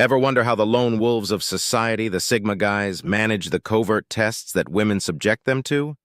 Ever wonder how the lone wolves of society, the Sigma guys, manage the covert tests that women subject them to?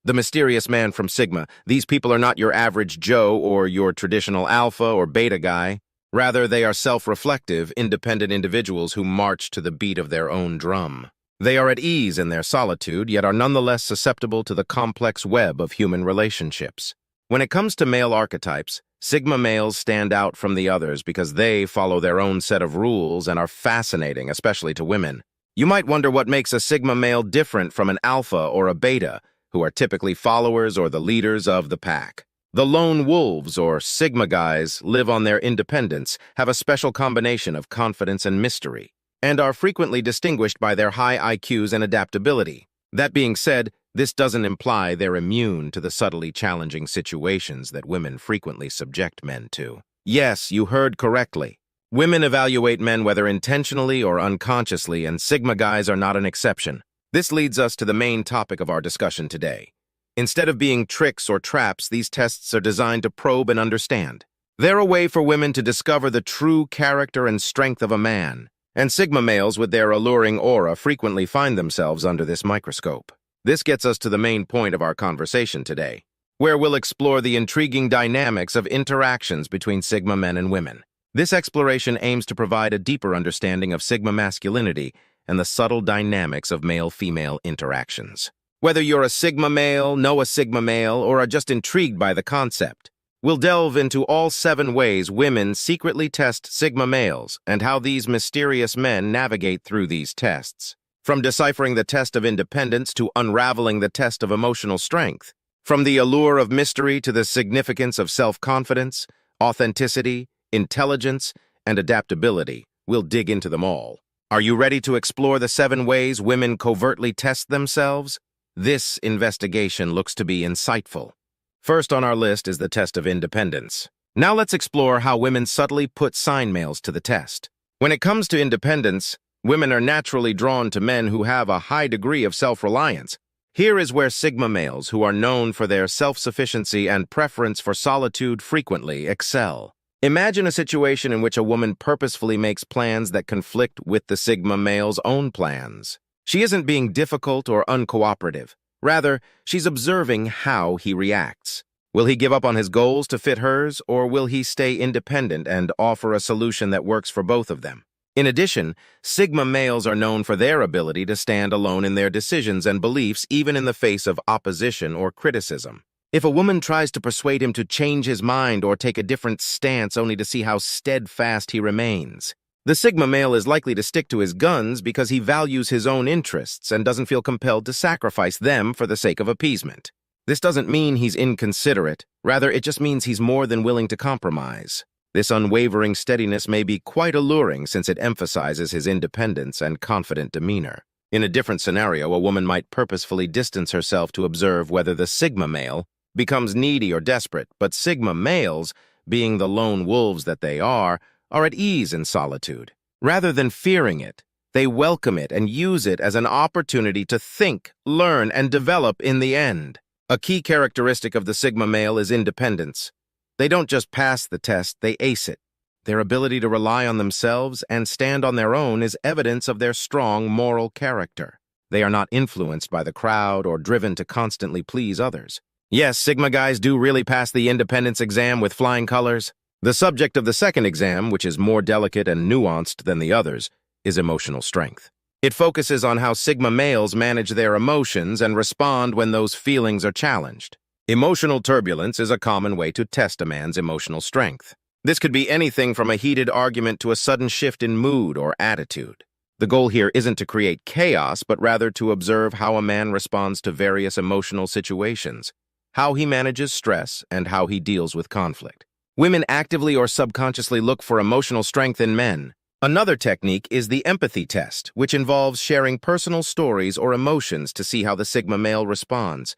The mysterious man from Sigma, these people are not your average Joe or your traditional alpha or beta guy. Rather, they are self-reflective, independent individuals who march to the beat of their own drum. They are at ease in their solitude, yet are nonetheless susceptible to the complex web of human relationships. When it comes to male archetypes, Sigma males stand out from the others because they follow their own set of rules and are fascinating, especially to women. You might wonder what makes a Sigma male different from an alpha or a beta, who are typically followers or the leaders of the pack. The lone wolves, or Sigma guys, live on their independence, have a special combination of confidence and mystery, and are frequently distinguished by their high IQs and adaptability. That being said, this doesn't imply they're immune to the subtly challenging situations that women frequently subject men to. Yes, you heard correctly. Women evaluate men whether intentionally or unconsciously, and Sigma guys are not an exception. This leads us to the main topic of our discussion today. Instead of being tricks or traps, these tests are designed to probe and understand. They're a way for women to discover the true character and strength of a man, and Sigma males with their alluring aura frequently find themselves under this microscope. This gets us to the main point of our conversation today, where we'll explore the intriguing dynamics of interactions between Sigma men and women. This exploration aims to provide a deeper understanding of Sigma masculinity and the subtle dynamics of male-female interactions. Whether you're a Sigma male, know a Sigma male, or are just intrigued by the concept, we'll delve into all 7 ways women secretly test Sigma males and how these mysterious men navigate through these tests. From deciphering the test of independence to unraveling the test of emotional strength. From the allure of mystery to the significance of self-confidence, authenticity, intelligence, and adaptability, we'll dig into them all. Are you ready to explore the 7 ways women covertly test themselves? This investigation looks to be insightful. First on our list is the test of independence. Now let's explore how women subtly put sign males to the test. When it comes to independence, women are naturally drawn to men who have a high degree of self-reliance. Here is where Sigma males, who are known for their self-sufficiency and preference for solitude, frequently excel. Imagine a situation in which a woman purposefully makes plans that conflict with the Sigma male's own plans. She isn't being difficult or uncooperative. Rather, she's observing how he reacts. Will he give up on his goals to fit hers, or will he stay independent and offer a solution that works for both of them? In addition, Sigma males are known for their ability to stand alone in their decisions and beliefs even in the face of opposition or criticism. If a woman tries to persuade him to change his mind or take a different stance only to see how steadfast he remains, the Sigma male is likely to stick to his guns because he values his own interests and doesn't feel compelled to sacrifice them for the sake of appeasement. This doesn't mean he's inconsiderate. Rather, it just means he's more than willing to compromise. This unwavering steadiness may be quite alluring since it emphasizes his independence and confident demeanor. In a different scenario, a woman might purposefully distance herself to observe whether the Sigma male becomes needy or desperate, but Sigma males, being the lone wolves that they are at ease in solitude. Rather than fearing it, they welcome it and use it as an opportunity to think, learn, and develop in the end. A key characteristic of the Sigma male is independence. They don't just pass the test, they ace it. Their ability to rely on themselves and stand on their own is evidence of their strong moral character. They are not influenced by the crowd or driven to constantly please others. Yes, Sigma guys do really pass the independence exam with flying colors. The subject of the second exam, which is more delicate and nuanced than the others, is emotional strength. It focuses on how Sigma males manage their emotions and respond when those feelings are challenged. Emotional turbulence is a common way to test a man's emotional strength. This could be anything from a heated argument to a sudden shift in mood or attitude. The goal here isn't to create chaos, but rather to observe how a man responds to various emotional situations, how he manages stress, and how he deals with conflict. Women actively or subconsciously look for emotional strength in men. Another technique is the empathy test, which involves sharing personal stories or emotions to see how the Sigma male responds.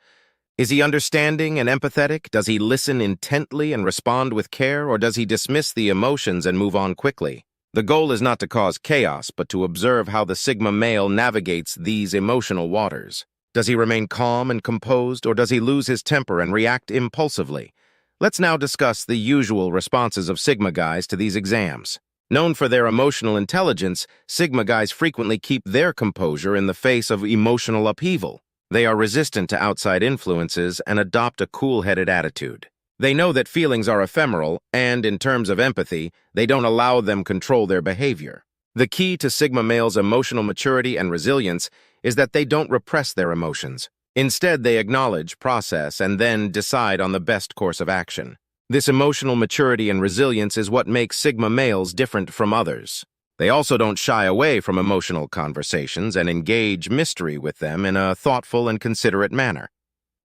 Is he understanding and empathetic? Does he listen intently and respond with care, or does he dismiss the emotions and move on quickly? The goal is not to cause chaos, but to observe how the Sigma male navigates these emotional waters. Does he remain calm and composed, or does he lose his temper and react impulsively? Let's now discuss the usual responses of Sigma guys to these exams. Known for their emotional intelligence, Sigma guys frequently keep their composure in the face of emotional upheaval. They are resistant to outside influences and adopt a cool-headed attitude. They know that feelings are ephemeral, and in terms of empathy, they don't allow them control their behavior. The key to Sigma males' emotional maturity and resilience is that they don't repress their emotions. Instead, they acknowledge, process, and then decide on the best course of action. This emotional maturity and resilience is what makes Sigma males different from others. They also don't shy away from emotional conversations and engage mystery with them in a thoughtful and considerate manner.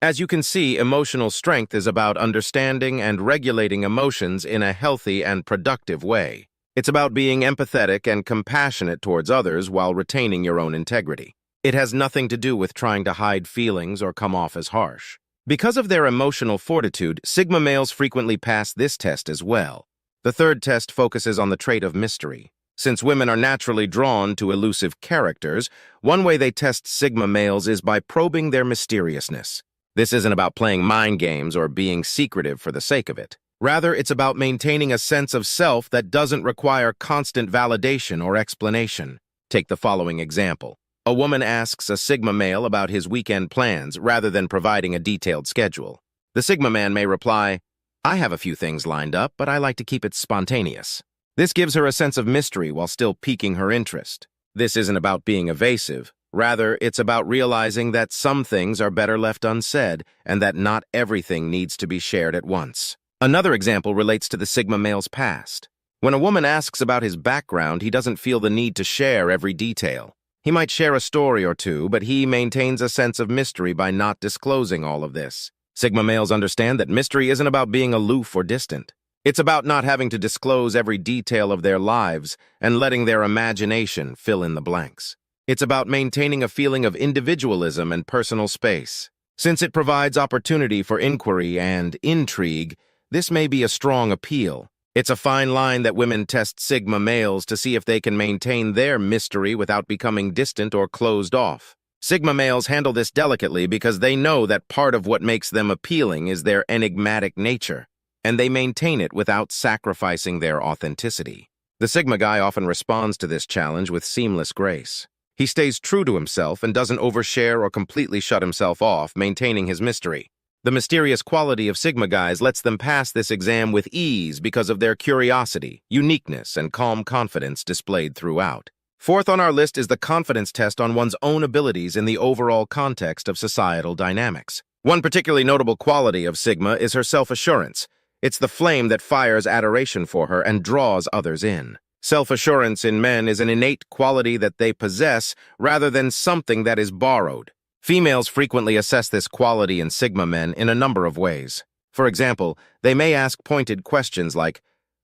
As you can see, emotional strength is about understanding and regulating emotions in a healthy and productive way. It's about being empathetic and compassionate towards others while retaining your own integrity. It has nothing to do with trying to hide feelings or come off as harsh. Because of their emotional fortitude, Sigma males frequently pass this test as well. The third test focuses on the trait of mystery. Since women are naturally drawn to elusive characters, one way they test Sigma males is by probing their mysteriousness. This isn't about playing mind games or being secretive for the sake of it. Rather, it's about maintaining a sense of self that doesn't require constant validation or explanation. Take the following example. A woman asks a Sigma male about his weekend plans rather than providing a detailed schedule. The Sigma man may reply, "I have a few things lined up, but I like to keep it spontaneous." This gives her a sense of mystery while still piquing her interest. This isn't about being evasive. Rather, it's about realizing that some things are better left unsaid and that not everything needs to be shared at once. Another example relates to the Sigma male's past. When a woman asks about his background, he doesn't feel the need to share every detail. He might share a story or two, but he maintains a sense of mystery by not disclosing all of this. Sigma males understand that mystery isn't about being aloof or distant. It's about not having to disclose every detail of their lives and letting their imagination fill in the blanks. It's about maintaining a feeling of individualism and personal space. Since it provides opportunity for inquiry and intrigue, this may be a strong appeal. It's a fine line that women test Sigma males to see if they can maintain their mystery without becoming distant or closed off. Sigma males handle this delicately because they know that part of what makes them appealing is their enigmatic nature, and they maintain it without sacrificing their authenticity. The Sigma guy often responds to this challenge with seamless grace. He stays true to himself and doesn't overshare or completely shut himself off, maintaining his mystery. The mysterious quality of Sigma guys lets them pass this exam with ease because of their curiosity, uniqueness, and calm confidence displayed throughout. Fourth on our list is the confidence test on one's own abilities in the overall context of societal dynamics. One particularly notable quality of Sigma is her self-assurance. It's the flame that fires adoration for her and draws others in. Self-assurance in men is an innate quality that they possess rather than something that is borrowed. Females frequently assess this quality in Sigma men in a number of ways. For example, they may ask pointed questions like,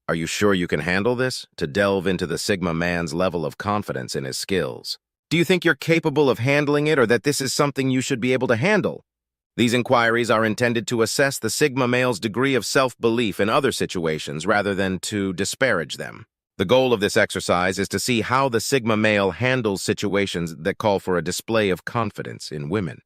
"Are you sure you can handle this?" to delve into the Sigma man's level of confidence in his skills. "Do you think you're capable of handling it or that this is something you should be able to handle?" These inquiries are intended to assess the Sigma male's degree of self-belief in other situations rather than to disparage them. The goal of this exercise is to see how the Sigma male handles situations that call for a display of confidence in women.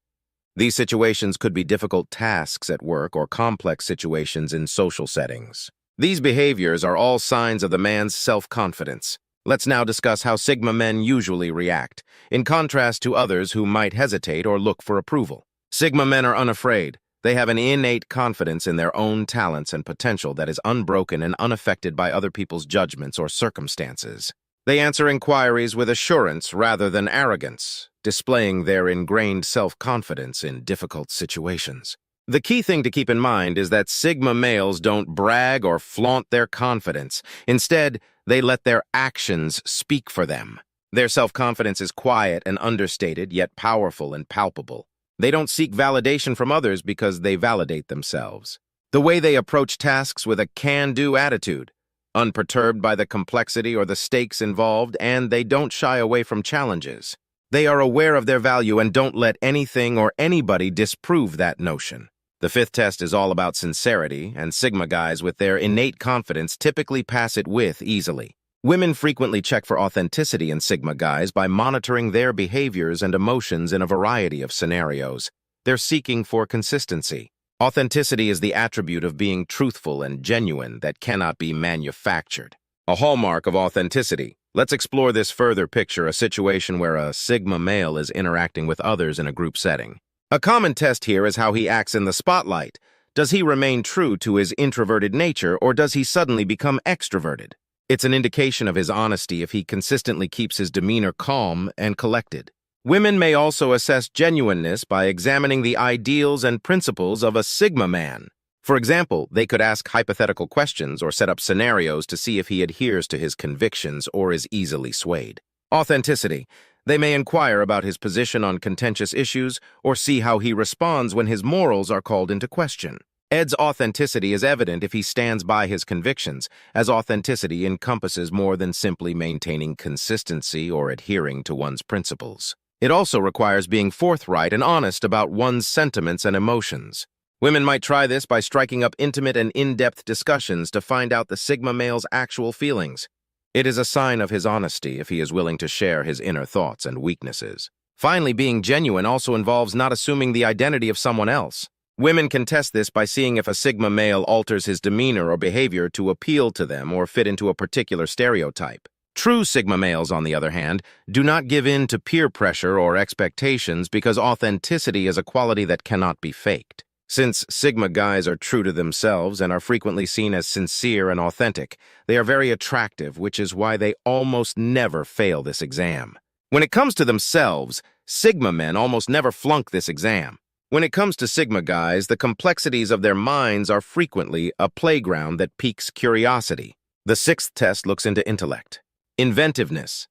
These situations could be difficult tasks at work or complex situations in social settings. These behaviors are all signs of the man's self-confidence. Let's now discuss how Sigma men usually react, in contrast to others who might hesitate or look for approval. Sigma men are unafraid. They have an innate confidence in their own talents and potential that is unbroken and unaffected by other people's judgments or circumstances. They answer inquiries with assurance rather than arrogance, displaying their ingrained self-confidence in difficult situations. The key thing to keep in mind is that Sigma males don't brag or flaunt their confidence. Instead, they let their actions speak for them. Their self-confidence is quiet and understated, yet powerful and palpable. They don't seek validation from others because they validate themselves. The way they approach tasks with a can-do attitude, unperturbed by the complexity or the stakes involved, and they don't shy away from challenges. They are aware of their value and don't let anything or anybody disprove that notion. The fifth test is all about sincerity, and Sigma guys with their innate confidence typically pass it with easily. Women frequently check for authenticity in Sigma guys by monitoring their behaviors and emotions in a variety of scenarios. They're seeking for consistency. Authenticity is the attribute of being truthful and genuine that cannot be manufactured. a hallmark of authenticity. Let's explore this further. Picture a situation where a Sigma male is interacting with others in a group setting. A common test here is how he acts in the spotlight. Does he remain true to his introverted nature, or does he suddenly become extroverted? It's an indication of his honesty if he consistently keeps his demeanor calm and collected. Women may also assess genuineness by examining the ideals and principles of a Sigma man. For example, they could ask hypothetical questions or set up scenarios to see if he adheres to his convictions or is easily swayed. Authenticity. They may inquire about his position on contentious issues or see how he responds when his morals are called into question. Ed's authenticity is evident if he stands by his convictions, as authenticity encompasses more than simply maintaining consistency or adhering to one's principles. It also requires being forthright and honest about one's sentiments and emotions. Women might try this by striking up intimate and in-depth discussions to find out the Sigma male's actual feelings. It is a sign of his honesty if he is willing to share his inner thoughts and weaknesses. Finally, being genuine also involves not assuming the identity of someone else. Women can test this by seeing if a Sigma male alters his demeanor or behavior to appeal to them or fit into a particular stereotype. True Sigma males, on the other hand, do not give in to peer pressure or expectations because authenticity is a quality that cannot be faked. Since Sigma guys are true to themselves and are frequently seen as sincere and authentic, they are very attractive, which is why they almost never fail this exam. When it comes to themselves, Sigma men almost never flunk this exam. When it comes to Sigma guys, the complexities of their minds are frequently a playground that piques curiosity. The sixth test looks into intellect. Inventiveness.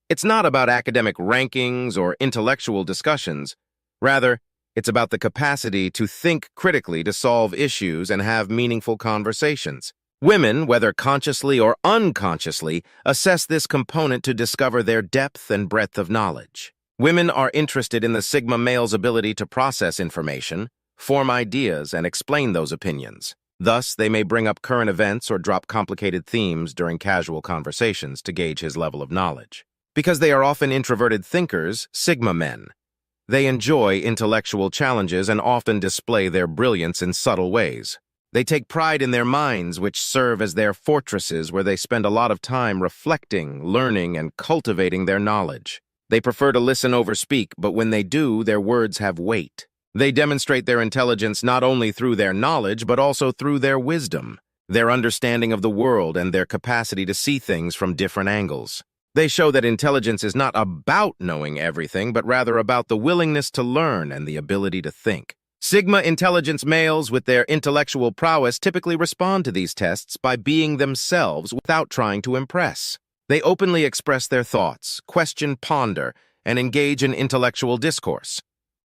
It's not about academic rankings or intellectual discussions. Rather, it's about the capacity to think critically to solve issues and have meaningful conversations. Women, whether consciously or unconsciously, assess this component to discover their depth and breadth of knowledge. Women are interested in the Sigma male's ability to process information, form ideas, and explain those opinions. Thus, they may bring up current events or drop complicated themes during casual conversations to gauge his level of knowledge. Because they are often introverted thinkers, Sigma men, they enjoy intellectual challenges and often display their brilliance in subtle ways. They take pride in their minds, which serve as their fortresses where they spend a lot of time reflecting, learning, and cultivating their knowledge. They prefer to listen over speak, but when they do, their words have weight. They demonstrate their intelligence not only through their knowledge, but also through their wisdom, their understanding of the world, and their capacity to see things from different angles. They show that intelligence is not about knowing everything, but rather about the willingness to learn and the ability to think. Sigma intelligence males with their intellectual prowess typically respond to these tests by being themselves without trying to impress. They openly express their thoughts, question, ponder, and engage in intellectual discourse.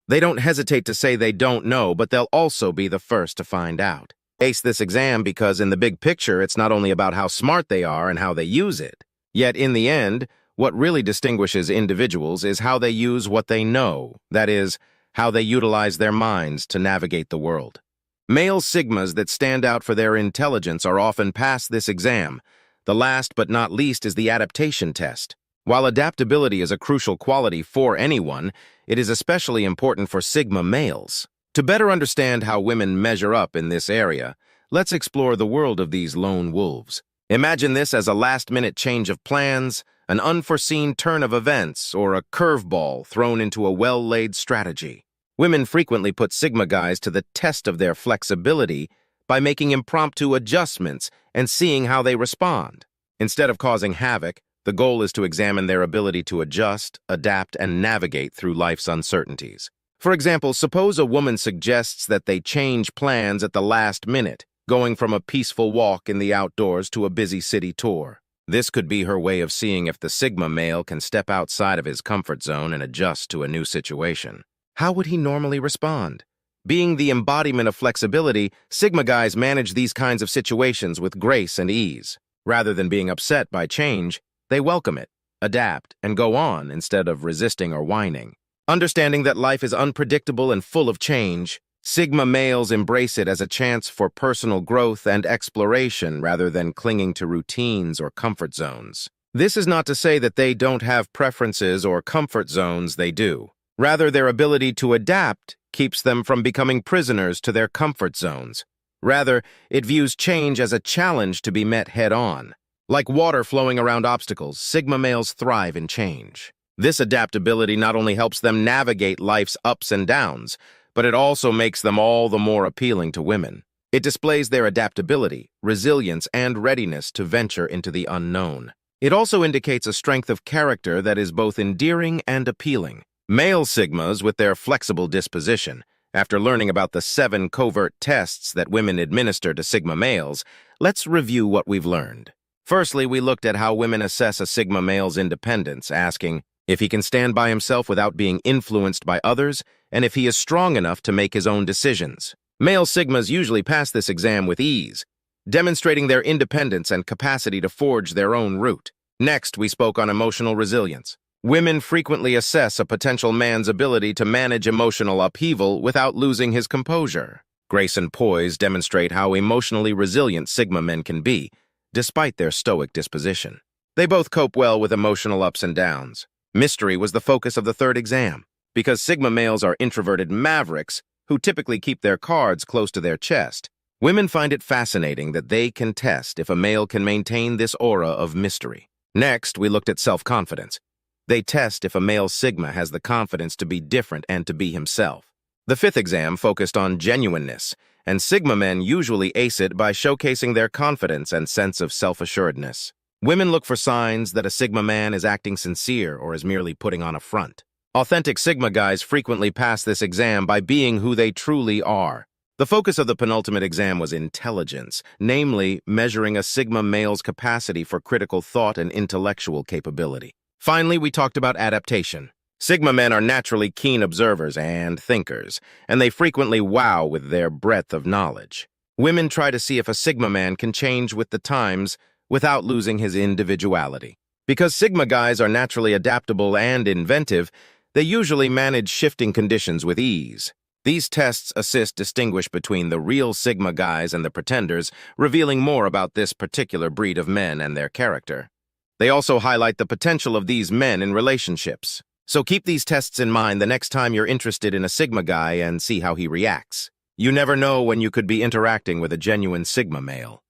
They don't hesitate to say they don't know, but they'll also be the first to find out. Ace this exam because in the big picture, it's not only about how smart they are and how they use it. Yet in the end, what really distinguishes individuals is how they use what they know, that is, how they utilize their minds to navigate the world. Male Sigmas that stand out for their intelligence are often past this exam. The last but not least is the adaptation test. While adaptability is a crucial quality for anyone, it is especially important for Sigma males. To better understand how women measure up in this area, let's explore the world of these lone wolves. Imagine this as a last-minute change of plans, an unforeseen turn of events, or a curveball thrown into a well-laid strategy. Women frequently put Sigma guys to the test of their flexibility by making impromptu adjustments and seeing how they respond. Instead of causing havoc, the goal is to examine their ability to adjust, adapt, and navigate through life's uncertainties. For example, suppose a woman suggests that they change plans at the last minute, going from a peaceful walk in the outdoors to a busy city tour. This could be her way of seeing if the Sigma male can step outside of his comfort zone and adjust to a new situation. How would he normally respond? Being the embodiment of flexibility, Sigma guys manage these kinds of situations with grace and ease. Rather than being upset by change, they welcome it, adapt, and go on instead of resisting or whining. Understanding that life is unpredictable and full of change, Sigma males embrace it as a chance for personal growth and exploration rather than clinging to routines or comfort zones. This is not to say that they don't have preferences or comfort zones, they do. Rather, their ability to adapt keeps them from becoming prisoners to their comfort zones. Rather, it views change as a challenge to be met head-on. Like water flowing around obstacles, Sigma males thrive in change. This adaptability not only helps them navigate life's ups and downs, but it also makes them all the more appealing to women. It displays their adaptability, resilience, and readiness to venture into the unknown. It also indicates a strength of character that is both endearing and appealing. Male Sigmas, with their flexible disposition, after learning about the 7 covert tests that women administer to Sigma males, let's review what we've learned. Firstly, we looked at how women assess a Sigma male's independence, asking if he can stand by himself without being influenced by others, and if he is strong enough to make his own decisions. Male Sigmas usually pass this exam with ease, demonstrating their independence and capacity to forge their own route. Next, we spoke on emotional resilience. Women frequently assess a potential man's ability to manage emotional upheaval without losing his composure. Grace and poise demonstrate how emotionally resilient Sigma men can be, despite their stoic disposition. They both cope well with emotional ups and downs. Mystery was the focus of the third exam. Because Sigma males are introverted mavericks who typically keep their cards close to their chest, women find it fascinating that they can test if a male can maintain this aura of mystery. Next, we looked at self-confidence. They test if a male Sigma has the confidence to be different and to be himself. The fifth exam focused on genuineness, and Sigma men usually ace it by showcasing their confidence and sense of self-assuredness. Women look for signs that a Sigma man is acting sincere or is merely putting on a front. Authentic Sigma guys frequently pass this exam by being who they truly are. The focus of the penultimate exam was intelligence, namely measuring a Sigma male's capacity for critical thought and intellectual capability. Finally, we talked about adaptation. Sigma men are naturally keen observers and thinkers, and they frequently wow with their breadth of knowledge. Women try to see if a Sigma man can change with the times without losing his individuality. Because Sigma guys are naturally adaptable and inventive, they usually manage shifting conditions with ease. These tests assist distinguish between the real Sigma guys and the pretenders, revealing more about this particular breed of men and their character. They also highlight the potential of these men in relationships. So keep these tests in mind the next time you're interested in a Sigma guy and see how he reacts. You never know when you could be interacting with a genuine Sigma male.